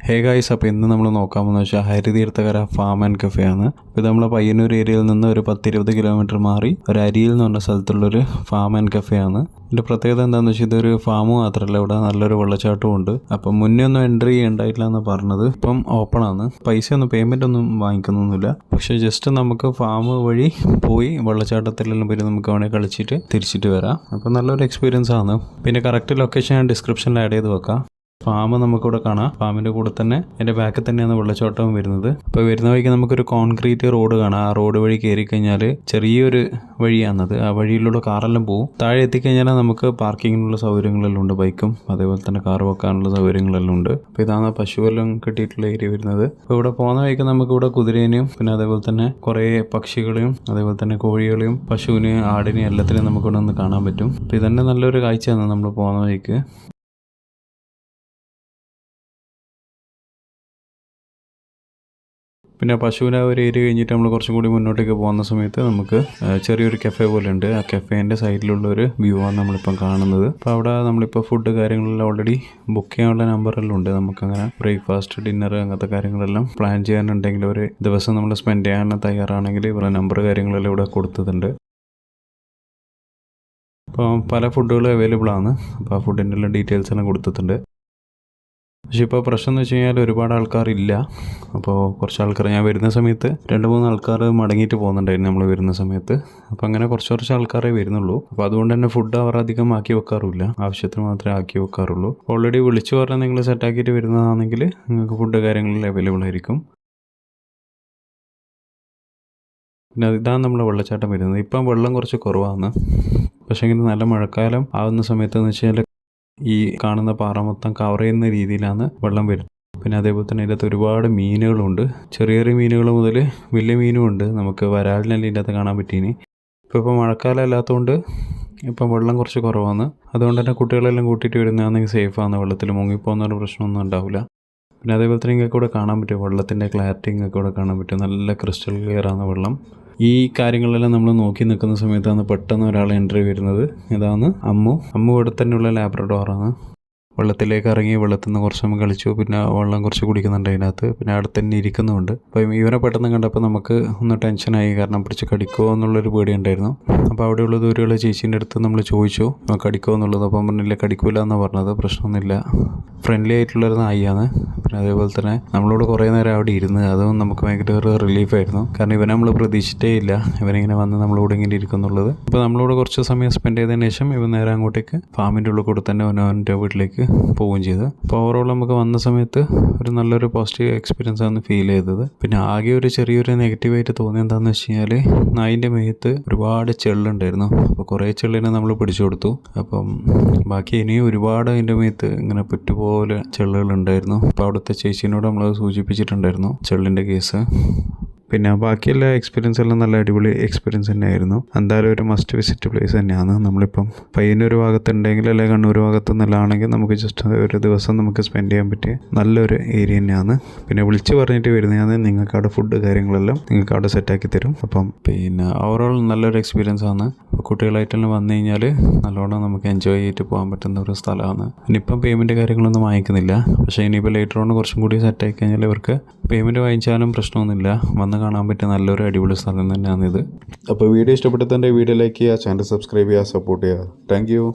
Hey guys, അപ്പോൾ ഇന്ന് നമ്മൾ നോക്കാൻ പോകുന്നത് വെച്ചാൽ ഹരിതീർത്ഥകര ഫാം ആൻഡ് കഫേ ആണ്. അപ്പോൾ ഇത് നമ്മളെ പയ്യന്നൂർ ഏരിയയിൽ നിന്ന് ഒരു 10-20 കിലോമീറ്റർ മാറി ഒരു അരിയിൽ എന്ന് പറഞ്ഞ സ്ഥലത്തുള്ളൊരു ഫാം ആൻഡ് കഫേ ആണ്. ഇതിൻ്റെ പ്രത്യേകത എന്താണെന്ന് വെച്ചാൽ ഇതൊരു ഫാം മാത്രമല്ല, ഇവിടെ നല്ലൊരു വെള്ളച്ചാട്ടവും ഉണ്ട്. അപ്പം മുന്നേ ഒന്നും എൻട്രി ഉണ്ടായിട്ടില്ല എന്ന് പറഞ്ഞത്, ഇപ്പം ഓപ്പൺ ആണ്. പേയ്മെൻ്റ് ഒന്നും വാങ്ങിക്കുന്നൊന്നുമില്ല. പക്ഷേ ജസ്റ്റ് നമുക്ക് ഫാം വഴി പോയി വെള്ളച്ചാട്ടത്തിലെല്ലാം പോയി നമുക്ക് വേണമെങ്കിൽ കളിച്ചിട്ട് തിരിച്ചിട്ട് വരാം. അപ്പോൾ നല്ലൊരു എക്സ്പീരിയൻസ് ആണ്. പിന്നെ കറക്റ്റ് ലൊക്കേഷൻ ഞാൻ ഡിസ്ക്രിപ്ഷനിൽ ആഡ് ചെയ്ത് വെക്കാം. ഫാം നമുക്കിവിടെ കാണാം. ഫാമിൻ്റെ കൂടെ തന്നെ എൻ്റെ ബാക്കിൽ തന്നെയാണ് വെള്ളച്ചാട്ടവും വരുന്നത്. അപ്പോൾ വരുന്ന വഴിക്ക് നമുക്കൊരു കോൺക്രീറ്റ് റോഡ് കാണാം. ആ റോഡ് വഴി കയറി കഴിഞ്ഞാൽ ചെറിയൊരു വഴിയാണത്. ആ വഴിയിലൂടെ കാറെല്ലാം പോകും. താഴെ എത്തിക്കഴിഞ്ഞാൽ നമുക്ക് പാർക്കിങ്ങിനുള്ള സൗകര്യങ്ങളെല്ലാം ഉണ്ട്. ബൈക്കും അതേപോലെ തന്നെ കാർ വെക്കാനുള്ള സൗകര്യങ്ങളെല്ലാം ഉണ്ട്. അപ്പോൾ ഇതാണ് പശുവെല്ലാം കെട്ടിയിട്ടുള്ള ഏരിയ വരുന്നത്. അപ്പോൾ ഇവിടെ പോകുന്ന വഴിക്ക് നമുക്കിവിടെ കുതിരേനെയും പിന്നെ അതേപോലെ തന്നെ കുറേ പക്ഷികളെയും അതേപോലെ തന്നെ കോഴികളെയും പശുവിനെയും ആടിനെയും എല്ലാത്തിനെയും നമുക്കിവിടെ നിന്ന് കാണാൻ പറ്റും. അപ്പോൾ ഇതന്നെ നല്ലൊരു കാഴ്ചയാണ് നമ്മൾ പോകുന്ന വഴിക്ക്. പിന്നെ പശുവിനെ ഒരു ഏരിയ കഴിഞ്ഞിട്ട് നമ്മൾ കുറച്ചും കൂടി മുന്നോട്ടേക്ക് പോകുന്ന സമയത്ത് നമുക്ക് ചെറിയൊരു കഫേ പോലെ ഉണ്ട്. ആ കഫേൻ്റെ സൈഡിലുള്ള ഒരു വ്യൂ ആണ് നമ്മളിപ്പം കാണുന്നത്. അപ്പോൾ അവിടെ നമ്മളിപ്പോൾ ഫുഡ് കാര്യങ്ങളെല്ലാം ഓൾറെഡി ബുക്ക് ചെയ്യാനുള്ള നമ്പറെല്ലാം ഉണ്ട്. നമുക്കങ്ങനെ ബ്രേക്ക്ഫാസ്റ്റ് ഡിന്നർ അങ്ങനത്തെ കാര്യങ്ങളെല്ലാം പ്ലാൻ ചെയ്യാനുണ്ടെങ്കിൽ ഒരു ദിവസം നമ്മൾ സ്പെൻഡ് ചെയ്യാൻ തയ്യാറാണെങ്കിൽ ഇവിടെ നമ്പർ കാര്യങ്ങളെല്ലാം ഇവിടെ കൊടുത്തിട്ടുണ്ട്. അപ്പോൾ പല ഫുഡുകളും അവൈലബിൾ ആണ്. അപ്പോൾ ആ ഫുഡിൻ്റെ എല്ലാം ഡീറ്റെയിൽസ് എല്ലാം കൊടുത്തിട്ടുണ്ട്. പക്ഷേ ഇപ്പോൾ പ്രശ്നം എന്ന് വെച്ച് കഴിഞ്ഞാൽ ഒരുപാട് ആൾക്കാരില്ല. അപ്പോൾ കുറച്ച് ആൾക്കാർ ഞാൻ വരുന്ന സമയത്ത് 2-3 ആൾക്കാർ മടങ്ങിയിട്ട് പോകുന്നുണ്ടായിരുന്നു നമ്മൾ വരുന്ന സമയത്ത്. അപ്പോൾ അങ്ങനെ കുറച്ച് ആൾക്കാരേ വരുന്നുള്ളൂ. അപ്പോൾ അതുകൊണ്ട് തന്നെ ഫുഡ് അവർ അധികം ആക്കി വെക്കാറില്ല. ആവശ്യത്തിന് മാത്രമേ ആക്കി വെക്കാറുള്ളൂ. ഓൾറെഡി വിളിച്ചു പറഞ്ഞാൽ നിങ്ങൾ സെറ്റാക്കിയിട്ട് വരുന്നതാണെങ്കിൽ നിങ്ങൾക്ക് ഫുഡ് കാര്യങ്ങളിൽ അവൈലബിൾ ആയിരിക്കും. പിന്നെ ഇതാണ് നമ്മളെ വെള്ളച്ചാട്ടം വരുന്നത്. ഇപ്പം വെള്ളം കുറച്ച് കുറവാണ്. പക്ഷേ എങ്കിൽ നല്ല മഴക്കാലം ആവുന്ന സമയത്ത് എന്ന് വെച്ചാൽ ഈ കാണുന്ന പാറ മൊത്തം കവർ ചെയ്യുന്ന രീതിയിലാണ് വെള്ളം വരുന്നത്. പിന്നെ അതേപോലെ തന്നെ ഇതിനകത്ത് ഒരുപാട് മീനുകളുണ്ട്. ചെറിയ ചെറിയ മീനുകൾ മുതൽ വലിയ മീനും ഉണ്ട്. നമുക്ക് വരാലിനെല്ലാം ഇതിൻ്റെ അകത്ത് കാണാൻ പറ്റീനി. ഇപ്പോൾ മഴക്കാലം അല്ലാത്തതുകൊണ്ട് ഇപ്പം വെള്ളം കുറച്ച് കുറവാണ്. അതുകൊണ്ട് തന്നെ കുട്ടികളെല്ലാം കൂട്ടിയിട്ട് വരുന്നതാണെങ്കിൽ സേഫാണ്. വെള്ളത്തിൽ മുങ്ങിപ്പോകുന്ന പ്രശ്നമൊന്നും ഉണ്ടാവില്ല. പിന്നെ അതേപോലെ തന്നെ നിങ്ങൾക്ക് ഇവിടെ കാണാൻ പറ്റും വെള്ളത്തിൻ്റെ ക്ലാരിറ്റി നിങ്ങൾക്ക് ഇവിടെ കാണാൻ പറ്റും. നല്ല ക്രിസ്റ്റൽ ക്ലിയർ ആണ് വെള്ളം. ഈ കാര്യങ്ങളെല്ലാം നമ്മൾ നോക്കി നിൽക്കുന്ന സമയത്താണ് പെട്ടെന്ന് ഒരാൾ എൻട്രി വരുന്നത്. ഇതാണ് അമ്മു ഇവിടെ തന്നെയുള്ള ലാബ്രഡോറാണ്. വെള്ളത്തിലേക്ക് ഇറങ്ങി വെള്ളത്തിൽ നിന്ന് കുറച്ച് നമ്മൾ കളിച്ചു. പിന്നെ വെള്ളം കുറച്ച് കുടിക്കുന്നുണ്ട് അതിനകത്ത്. പിന്നെ അവിടെ തന്നെ ഇരിക്കുന്നുമുണ്ട്. അപ്പം ഇവനെ പെട്ടെന്ന് കണ്ടപ്പോൾ നമുക്ക് ഒന്ന് ടെൻഷനായി. കാരണം പിടിച്ച് കടിക്കുമോ എന്നുള്ളൊരു പേടി ഉണ്ടായിരുന്നു. അപ്പോൾ അവിടെയുള്ള ദൂരെയുള്ള ചേച്ചീൻ്റെ അടുത്ത് നമ്മൾ ചോദിച്ചു കടിക്കുമോ എന്നുള്ളത്. അപ്പം പറഞ്ഞില്ല, കടിക്കില്ല എന്നാണ് പറഞ്ഞത്. പ്രശ്നമൊന്നുമില്ല, ഫ്രണ്ട്ലി ആയിട്ടുള്ളൊരു നായിയാണ്. പിന്നെ അതേപോലെ തന്നെ നമ്മളോട് കുറേ നേരം അവിടെ ഇരുന്ന് അതും നമുക്ക് ഭയങ്കര ഒരു റിലീഫായിരുന്നു. കാരണം ഇവനെ നമ്മൾ പ്രതീക്ഷിച്ചിട്ടേ ഇല്ല ഇവനിങ്ങനെ വന്ന് നമ്മളോട് ഇങ്ങനെ ഇരിക്കുന്നുള്ളത്. അപ്പോൾ നമ്മളോട് കുറച്ച് സമയം സ്പെൻഡ് ചെയ്തതിന് ശേഷം ഇവൻ നേരെ അങ്ങോട്ടേക്ക് ഫാമിൻ്റെ ഉള്ളിൽ കൂടെ തന്നെ അവൻ്റെ വീട്ടിലേക്ക് പോവുകയും ചെയ്തു. അപ്പോൾ ഓവറോൾ നമുക്ക് വന്ന സമയത്ത് ഒരു നല്ലൊരു പോസിറ്റീവ് എക്സ്പീരിയൻസ് ആണ് ഫീൽ ചെയ്തത്. പിന്നെ ആകെ ഒരു ചെറിയൊരു നെഗറ്റീവായിട്ട് തോന്നിയത് എന്താണെന്ന് വെച്ച് കഴിഞ്ഞാൽ നായിൻ്റെ മേത്ത് ഒരുപാട് ചെള്ളുണ്ടായിരുന്നു. അപ്പോൾ കുറേ ചെള്ളിനെ നമ്മൾ പിടിച്ചു കൊടുത്തു. അപ്പം ബാക്കി ഇനിയും ഒരുപാട് അതിൻ്റെ മേത്ത് ഇങ്ങനെ പുറ്റുപോലെ ചെള്ളുകളുണ്ടായിരുന്നു. അപ്പോൾ അവിടുത്തെ ചേച്ചീനോട് നമ്മൾ സൂചിപ്പിച്ചിട്ടുണ്ടായിരുന്നു ചെള്ളിൻ്റെ കേസ്. പിന്നെ ബാക്കിയുള്ള എക്സ്പീരിയൻസ് എല്ലാം നല്ല അടിപൊളി എക്സ്പീരിയൻസ് തന്നെയായിരുന്നു. എന്തായാലും ഒരു മസ്റ്റ് വിസിറ്റ് പ്ലേസ് തന്നെയാണ്. നമ്മളിപ്പം പയ്യന്നൂർ ഭാഗത്തുണ്ടെങ്കിൽ അല്ലെങ്കിൽ കണ്ണൂർ ഭാഗത്തു നിന്നെല്ലാണെങ്കിൽ നമുക്ക് ജസ്റ്റ് ഒരു ദിവസം നമുക്ക് സ്പെൻഡ് ചെയ്യാൻ പറ്റിയ നല്ലൊരു ഏരിയ തന്നെയാണ്. പിന്നെ വിളിച്ച് പറഞ്ഞിട്ട് വരുന്നതാണ്. നിങ്ങൾക്ക് അവിടെ ഫുഡ് കാര്യങ്ങളെല്ലാം നിങ്ങൾക്ക് അവിടെ സെറ്റാക്കി തരും. അപ്പം പിന്നെ ഓവറോൾ നല്ലൊരു എക്സ്പീരിയൻസ് ആണ്. അപ്പോൾ കുട്ടികളായിട്ടെല്ലാം വന്നു കഴിഞ്ഞാൽ നല്ലോണം നമുക്ക് എൻജോയ് ചെയ്തിട്ട് പോകാൻ പറ്റുന്ന ഒരു സ്ഥലമാണ്. ഇനിയിപ്പം പേയ്മെൻറ്റ് കാര്യങ്ങളൊന്നും വാങ്ങിക്കുന്നില്ല. പക്ഷേ ഇനിയിപ്പോൾ ലേറ്റർ ഓൺ കുറച്ചും കൂടി സെറ്റാക്കി കഴിഞ്ഞാൽ ഇവർക്ക് പേയ്മെൻറ്റ് വാങ്ങിച്ചാലും പ്രശ്നമൊന്നുമില്ല. വന്ന് കാണാൻ പറ്റിയ നല്ലൊരു അടിപൊളി സ്ഥലം തന്നെയാണിത്. അപ്പോൾ വീഡിയോ ഇഷ്ടപ്പെട്ടെങ്കിൽ വീഡിയോ ലൈക്ക് ചെയ്യുക, ചാനൽ സബ്സ്ക്രൈബ് ചെയ്യുക, സപ്പോർട്ട് ചെയ്യുക. Thank you.